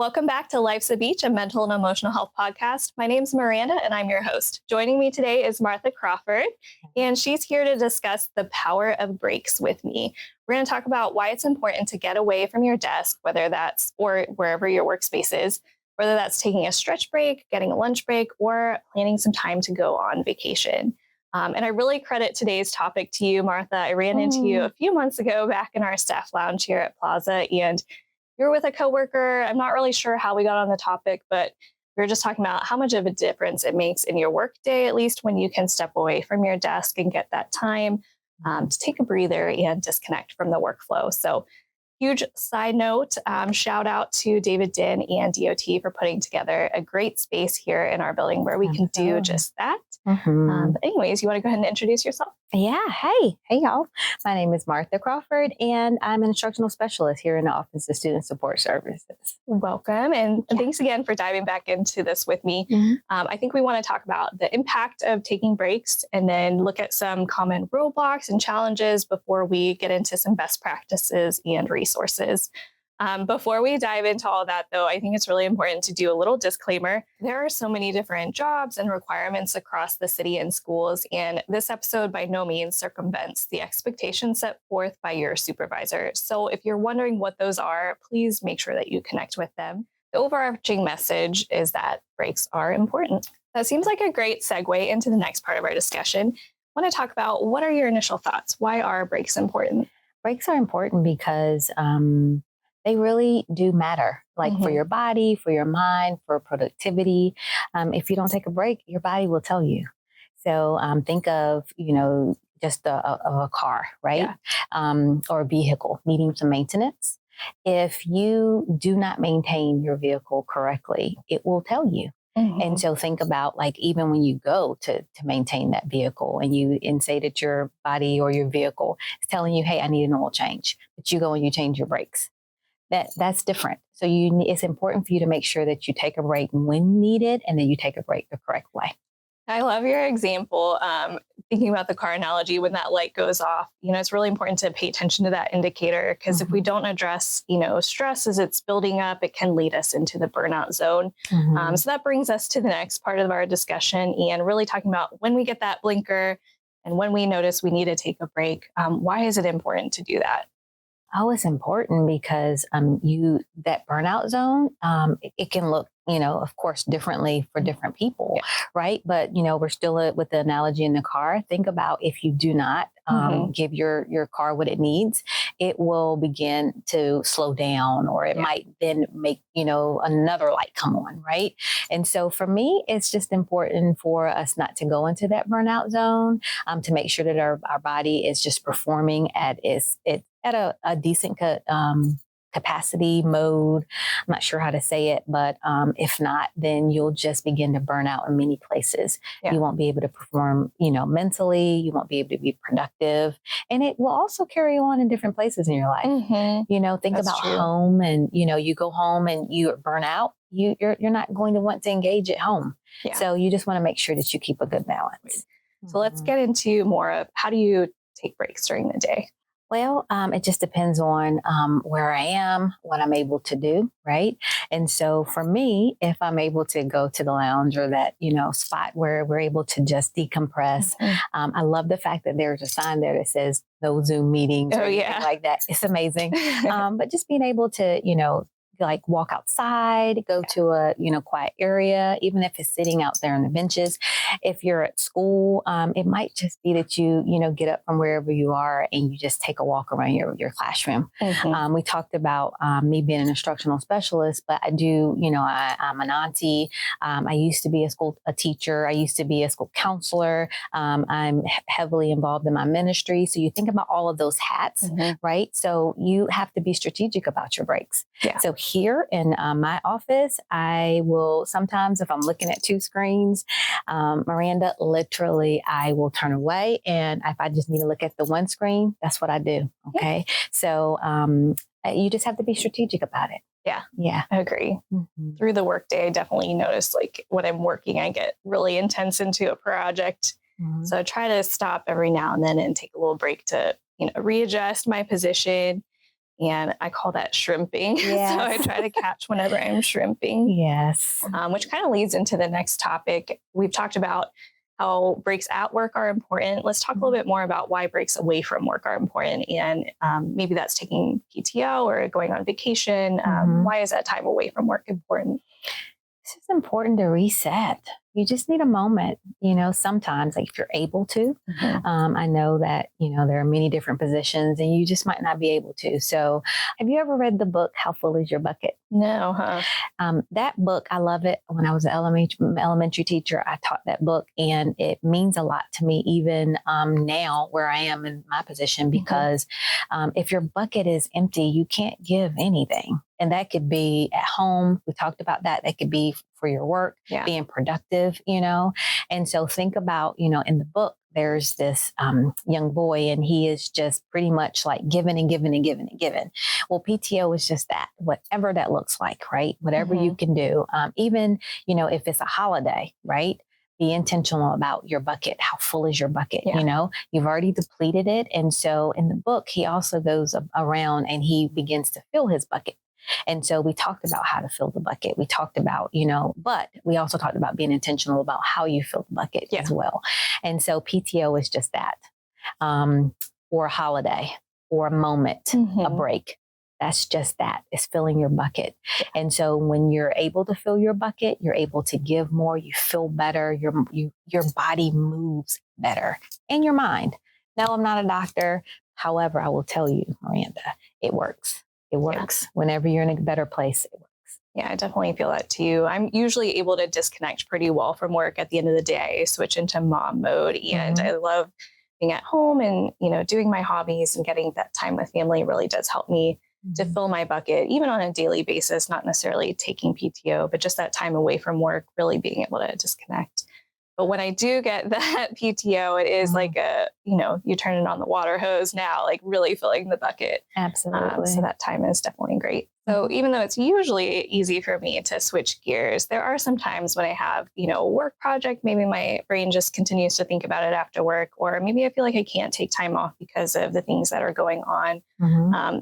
Welcome back to Life's a Beach, a mental and emotional health podcast. My name's Miranda, and I'm your host. Joining me today is Martha Crawford, and she's here to discuss the power of breaks with me. We're going to talk about why it's important to get away from your desk, whether that's or wherever your workspace is, whether that's taking a stretch break, getting a lunch break, or planning some time to go on vacation. And I really credit today's topic to you, Martha. I ran into you a few months ago back in our staff lounge here at Plaza, and you were with a coworker. I'm not really sure how we got on the topic, but we were just talking about how much of a difference it makes in your workday, at least when you can step away from your desk and get that time to take a breather and disconnect from the workflow. So huge side note, shout out to David Din and DOT for putting together a great space here in our building where we can do just that. But anyways, you want to go ahead and introduce yourself? Yeah. Hey, y'all. My name is Martha Crawford, and I'm an instructional specialist here in the Office of Student Support Services. Welcome. And thanks again for diving back into this with me. I think we want to talk about the impact of taking breaks and then look at some common roadblocks and challenges before we get into some best practices and resources. Before we dive into all that, though, I think it's really important to do a little disclaimer. There are so many different jobs and requirements across the city and schools, and this episode by no means circumvents the expectations set forth by your supervisor. So if you're wondering what those are, please make sure that you connect with them. The overarching message is that breaks are important. That seems like a great segue into the next part of our discussion. I want to talk about what are your initial thoughts? Why are breaks important? Breaks are important because they really do matter, like for your body, for your mind, for productivity. If you don't take a break, your body will tell you. So think of, just a car, right? Yeah. Or a vehicle needing some maintenance. If you do not maintain your vehicle correctly, it will tell you. And so think about like even when you go to maintain that vehicle and say that your body or your vehicle is telling you, hey, I need an oil change, but you go and you change your brakes. That's different. So it's important for you to make sure that you take a break when needed and then you take a break the correct way. I love your example. Thinking about the car analogy, when that light goes off, it's really important to pay attention to that indicator because if we don't address, stress as it's building up, it can lead us into the burnout zone. So that brings us to the next part of our discussion and really talking about when we get that blinker and when we notice we need to take a break. Why is it important to do that? Oh, it's important because that burnout zone, it can look, of course, differently for different people, right? But, we're still with the analogy in the car. Think about if you do not give your car what it needs, it will begin to slow down or it might then make, another light come on, right? And so for me, it's just important for us not to go into that burnout zone, to make sure that our body is just performing at a decent capacity mode. I'm not sure how to say it, but if not, then you'll just begin to burn out in many places. You won't be able to perform, mentally. You won't be able to be productive. And it will also carry on in different places in your life. Think That's about true. home and, you go home and you burn out. You're not going to want to engage at home. So you just want to make sure that you keep a good balance. So let's get into more of how do you take breaks during the day? Well, it just depends on where I am, what I'm able to do, right? And so for me, if I'm able to go to the lounge or that, spot where we're able to just decompress, I love the fact that there's a sign there that says no Zoom meetings or anything like that. It's amazing. But just being able to, like walk outside, go to a, quiet area, even if it's sitting out there on the benches. If you're at school, it might just be that you get up from wherever you are and you just take a walk around your classroom. We talked about me being an instructional specialist, but I do, I'm an auntie. I used to be a teacher. I used to be a school counselor. I'm heavily involved in my ministry. So you think about all of those hats, right? So you have to be strategic about your breaks. So here in my office, I will sometimes, if I'm looking at two screens, Miranda, literally, I will turn away. And if I just need to look at the one screen, that's what I do. Okay. So you just have to be strategic about it. Yeah, I agree. Through the workday, I definitely notice like when I'm working, I get really intense into a project. So I try to stop every now and then and take a little break to, readjust my position. And I call that shrimping. Yes. So I try to catch whenever I'm shrimping. Yes. Which kind of leads into the next topic. We've talked about how breaks at work are important. Let's talk a little bit more about why breaks away from work are important. And maybe that's taking PTO or going on vacation. Why is that time away from work important? It's just important to reset. You just need a moment, sometimes, like if you're able to. I know that, there are many different positions and you just might not be able to. So have you ever read the book, How Full Is Your Bucket? No, huh? That book, I love it. When I was an elementary teacher, I taught that book, and it means a lot to me even now where I am in my position, because if your bucket is empty, you can't give anything. And that could be at home. We talked about that. That could be for your work, being productive, And so think about, in the book, there's this young boy, and he is just pretty much like giving and giving and giving and giving. Well, PTO is just that, whatever that looks like, right? Whatever you can do, even, if it's a holiday, right? Be intentional about your bucket. How full is your bucket? You've already depleted it. And so in the book, he also goes around and he begins to fill his bucket. And so we talked about how to fill the bucket. We talked about, but we also talked about being intentional about how you fill the bucket as well. And so PTO is just that, or a holiday or a moment, a break. That's just that. It's filling your bucket. And so when you're able to fill your bucket, you're able to give more, you feel better, your body moves better, and your mind. No, I'm not a doctor. However, I will tell you, Miranda, it works. It works. Whenever you're in a better place, it works. Yeah, I definitely feel that too. I'm usually able to disconnect pretty well from work at the end of the day, switch into mom mode. And I love being at home and, doing my hobbies, and getting that time with family really does help me to fill my bucket, even on a daily basis, not necessarily taking PTO, but just that time away from work, really being able to disconnect. But when I do get that PTO, it is like you turn it on the water hose now, like really filling the bucket. Absolutely. So that time is definitely great. So even though it's usually easy for me to switch gears, there are some times when I have, a work project, maybe my brain just continues to think about it after work, or maybe I feel like I can't take time off because of the things that are going on.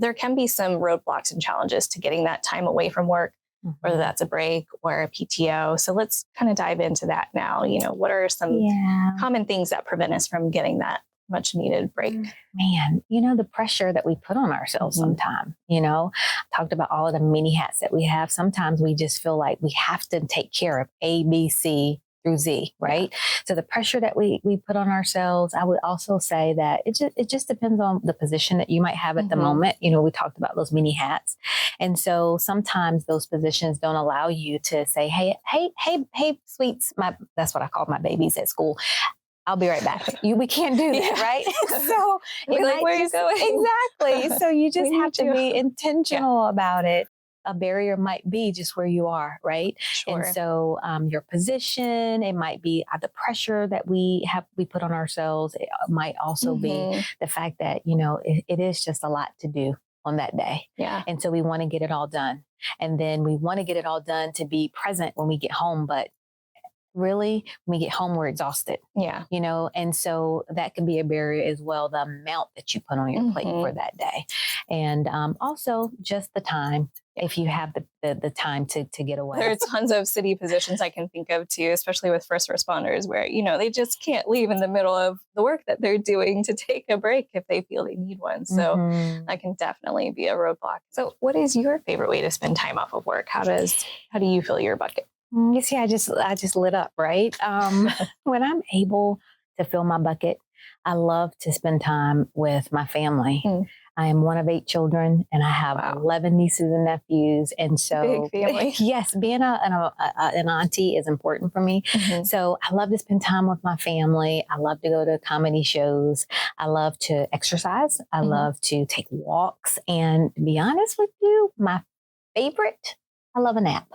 There can be some roadblocks and challenges to getting that time away from work, whether that's a break or a PTO. So let's kind of dive into that now. What are some common things that prevent us from getting that much needed break? Man, the pressure that we put on ourselves sometimes, talked about all of the mini hats that we have. Sometimes we just feel like we have to take care of A, B, C through Z, right? So the pressure that we put on ourselves, I would also say that it just depends on the position that you might have at the moment. We talked about those mini hats. And so sometimes those positions don't allow you to say, hey, sweets, that's what I call my babies at school. I'll be right back. We can't do that, right? So where are you going? Exactly. So you just have to be intentional about it. A barrier might be just where you are, right? Sure. And so your position, it might be the pressure that we put on ourselves. It might also be the fact that, it is just a lot to do on that day. Yeah. And so we want to get it all done. And then we want to get it all done to be present when we get home. But really, when we get home, we're exhausted. Yeah. And so that can be a barrier as well, the amount that you put on your plate for that day. And also just the time, if you have the time to get away. There are tons of city positions I can think of too, especially with first responders where, they just can't leave in the middle of the work that they're doing to take a break if they feel they need one. So that can definitely be a roadblock. So what is your favorite way to spend time off of work? How do you fill your bucket? You see, I just lit up, right? When I'm able to fill my bucket, I love to spend time with my family. I am one of 8 children, and I have 11 nieces and nephews. And so, big family. Yes, being an auntie is important for me. So I love to spend time with my family. I love to go to comedy shows. I love to exercise. I love to take walks. And to be honest with you, my favorite, I love a nap.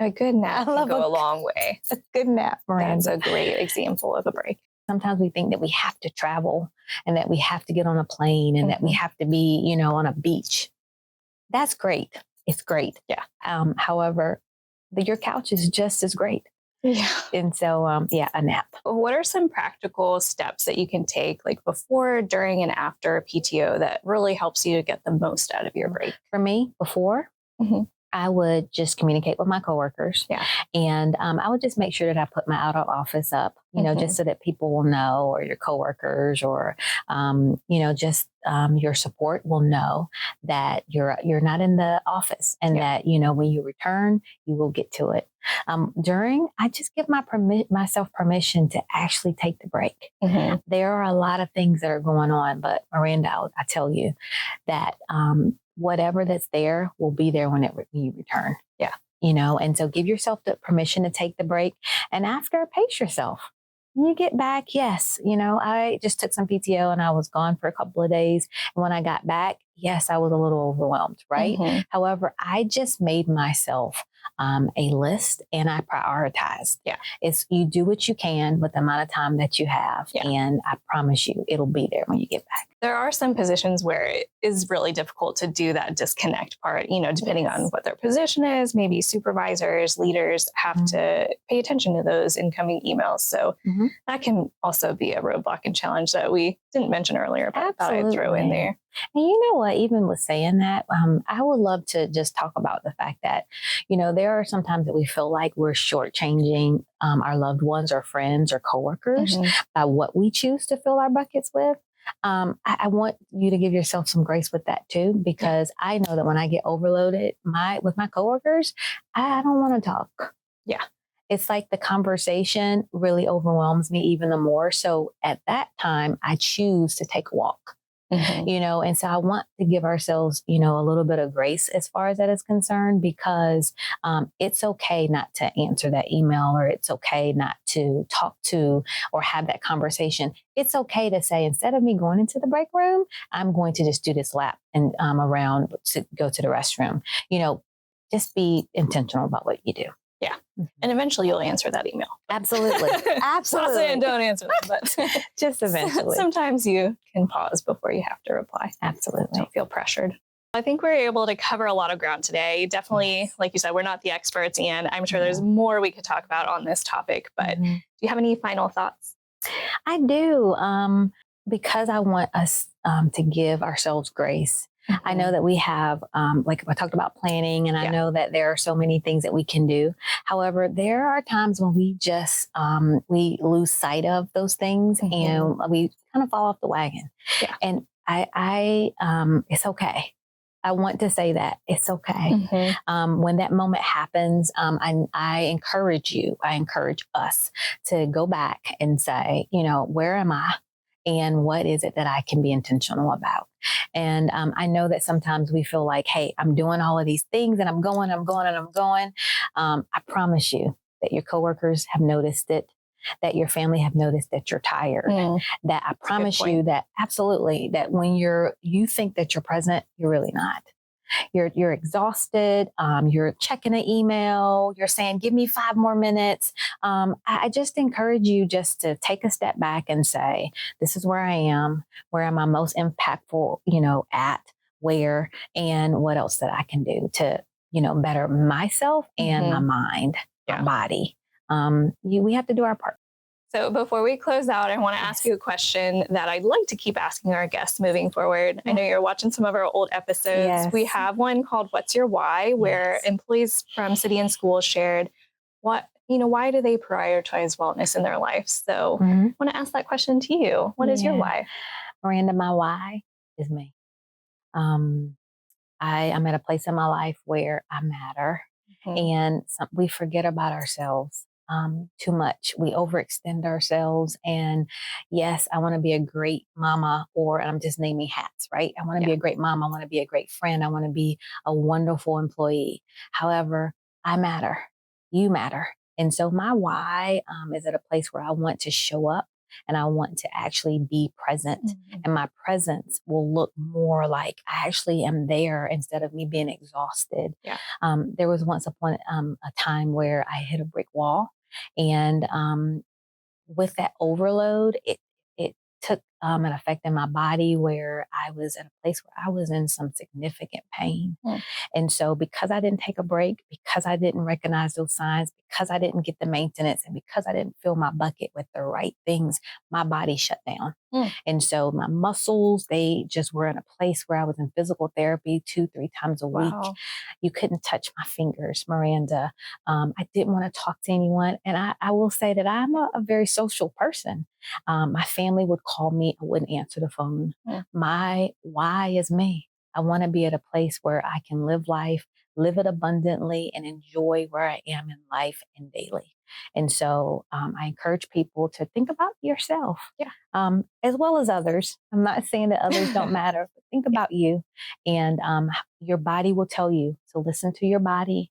A good nap can go a long way. A good nap, Miranda. That's a great example of a break. Sometimes we think that we have to travel and that we have to get on a plane and that we have to be, on a beach. That's great. It's great. Yeah. However, your couch is just as great. Yeah. And so, a nap. What are some practical steps that you can take, like before, during, and after PTO, that really helps you to get the most out of your break? For me, before, Mhm. I would just communicate with my coworkers. Yeah. And I would just make sure that I put my out of office up, just so that people will know, or your coworkers, or, your support will know that you're not in the office, and that, when you return, you will get to it. During, I just give myself permission to actually take the break. Mhm. There are a lot of things that are going on, but Miranda, I tell you that whatever that's there will be there when you return. Yeah. And so give yourself the permission to take the break, and after, pace yourself. When you get back, yes, I just took some PTO and I was gone for a couple of days. And when I got back, yes, I was a little overwhelmed, right? Mhm. However, I just made myself a list, and I prioritized. Yeah. It's, you do what you can with the amount of time that you have. Yeah. And I promise you, it'll be there when you get back. There are some positions where it is really difficult to do that disconnect part, depending on what their position is. Maybe supervisors, leaders have to pay attention to those incoming emails. So that can also be a roadblock and challenge that we didn't mention earlier, but thought I'd throw in there. And you know what, even with saying that, I would love to just talk about the fact that, there are some times that we feel like we're shortchanging our loved ones or friends or coworkers by what we choose to fill our buckets with. I want you to give yourself some grace with that too, because I know that when I get overloaded with my coworkers, I don't want to talk. Yeah. It's like the conversation really overwhelms me even the more. So at that time, I choose to take a walk. And so I want to give ourselves, a little bit of grace as far as that is concerned, because it's okay not to answer that email, or it's okay not to talk to or have that conversation. It's okay to say, instead of me going into the break room, I'm going to just do this lap and around to go to the restroom. Just be intentional about what you do. Yeah. And eventually you'll answer that email. Absolutely. Absolutely. Not saying don't answer them, but just eventually. Sometimes you can pause before you have to reply. Absolutely. Don't feel pressured. I think we're able to cover a lot of ground today. Definitely, like you said, we're not the experts, and I'm sure there's more we could talk about on this topic, but do you have any final thoughts? I do, because I want us to give ourselves grace. I know that we have, like I talked about planning, and I know that there are so many things that we can do. However, there are times when we just, we lose sight of those things, and we kind of fall off the wagon. Yeah. And I it's okay. I want to say that it's okay. When that moment happens, I encourage us to go back and say, where am I? And what is it that I can be intentional about? And I know that sometimes we feel like, hey, I'm doing all of these things, and I'm going. I promise you that your coworkers have noticed it, that your family have noticed that you're tired, that I promise you that absolutely, that when you think that you're present, you're really not. You're exhausted. You're checking an email. You're saying, give me 5 more minutes. I just encourage you just to take a step back and say, this is where I am. Where am I most impactful, at where, and what else that I can do to, better myself and my mind, my body. We have to do our part. So before we close out, I want to ask you a question that I'd like to keep asking our guests moving forward. I know you're watching some of our old episodes. Yes. We have one called What's Your Why, where employees from city and school shared why do they prioritize wellness in their life? So I want to ask that question to you. What is your why? Miranda, my why is me. I'm at a place in my life where I matter, and we forget about ourselves too much. We overextend ourselves. And yes, I want to be a great mama, or I'm just naming hats, right? I want to be a great mom. I want to be a great friend. I want to be a wonderful employee. However, I matter. You matter. And so my why is at a place where I want to show up, and I want to actually be present. And my presence will look more like I actually am there, instead of me being exhausted. Yeah. There was once upon a time where I hit a brick wall. And with that overload, it took an effect in my body where I was in a place where I was in some significant pain. And so because I didn't take a break, because I didn't recognize those signs, because I didn't get the maintenance, and because I didn't fill my bucket with the right things, my body shut down. And so my muscles, they just were in a place where I was in physical therapy 2-3 times a week. You couldn't touch my fingers, Miranda. I didn't want to talk to anyone. And I will say that I'm a very social person. My family would call me, I wouldn't answer the phone. My why is me. I want to be at a place where I can live life, live it abundantly, and enjoy where I am in life and daily. And so I encourage people to think about yourself, as well as others. I'm not saying that others don't matter, but think about you. And your body will tell you to listen to your body.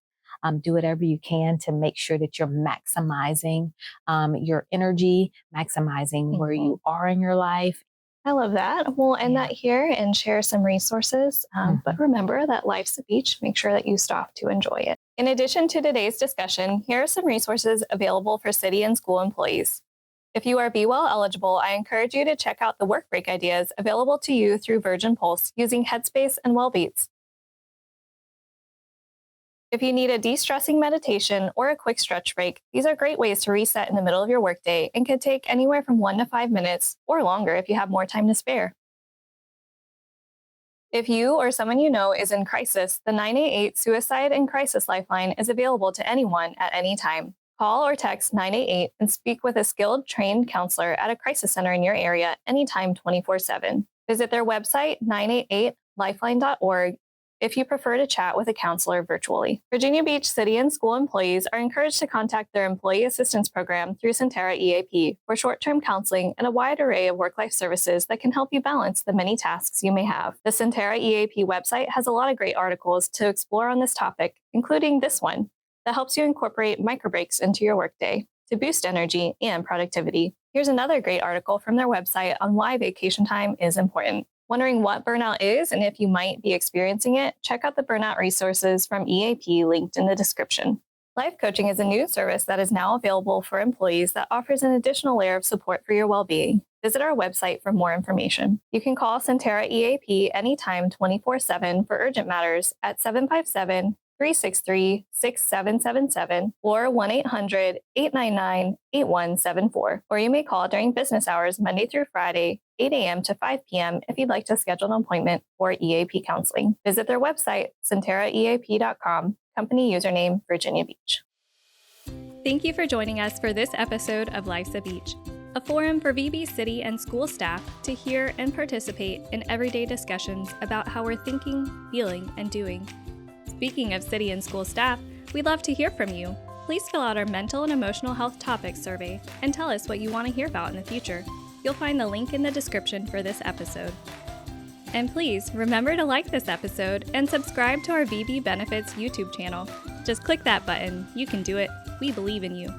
Do whatever you can to make sure that you're maximizing your energy, maximizing where you are in your life. I love that. We'll end that here and share some resources. But remember that life's a beach. Make sure that you stop to enjoy it. In addition to today's discussion, here are some resources available for city and school employees. If you are Be Well eligible, I encourage you to check out the work break ideas available to you through Virgin Pulse using Headspace and Wellbeats. If you need a de-stressing meditation or a quick stretch break, these are great ways to reset in the middle of your workday and could take anywhere from 1 to 5 minutes or longer if you have more time to spare. If you or someone you know is in crisis, the 988 Suicide and Crisis Lifeline is available to anyone at any time. Call or text 988 and speak with a skilled, trained counselor at a crisis center in your area anytime 24/7. Visit their website, 988lifeline.org, if you prefer to chat with a counselor virtually. Virginia Beach city and school employees are encouraged to contact their Employee Assistance Program through Sentara EAP for short-term counseling and a wide array of work-life services that can help you balance the many tasks you may have. The Sentara EAP website has a lot of great articles to explore on this topic, including this one that helps you incorporate micro breaks into your workday to boost energy and productivity. Here's another great article from their website on why vacation time is important. Wondering what burnout is and if you might be experiencing it? Check out the burnout resources from EAP linked in the description. Life coaching is a new service that is now available for employees that offers an additional layer of support for your well-being. Visit our website for more information. You can call Sentara EAP anytime 24/7 for urgent matters at 757-363-6777 or 1-800-899-8174. Or you may call during business hours Monday through Friday, 8 a.m. to 5 p.m. if you'd like to schedule an appointment for EAP counseling. Visit their website, sentaraeap.com, company username Virginia Beach. Thank you for joining us for this episode of Life's a Beach, a forum for VB city and school staff to hear and participate in everyday discussions about how we're thinking, feeling, and doing. Speaking of city and school staff, we'd love to hear from you. Please fill out our mental and emotional health topics survey and tell us what you want to hear about in the future. You'll find the link in the description for this episode. And please remember to like this episode and subscribe to our VB Benefits YouTube channel. Just click that button. You can do it. We believe in you.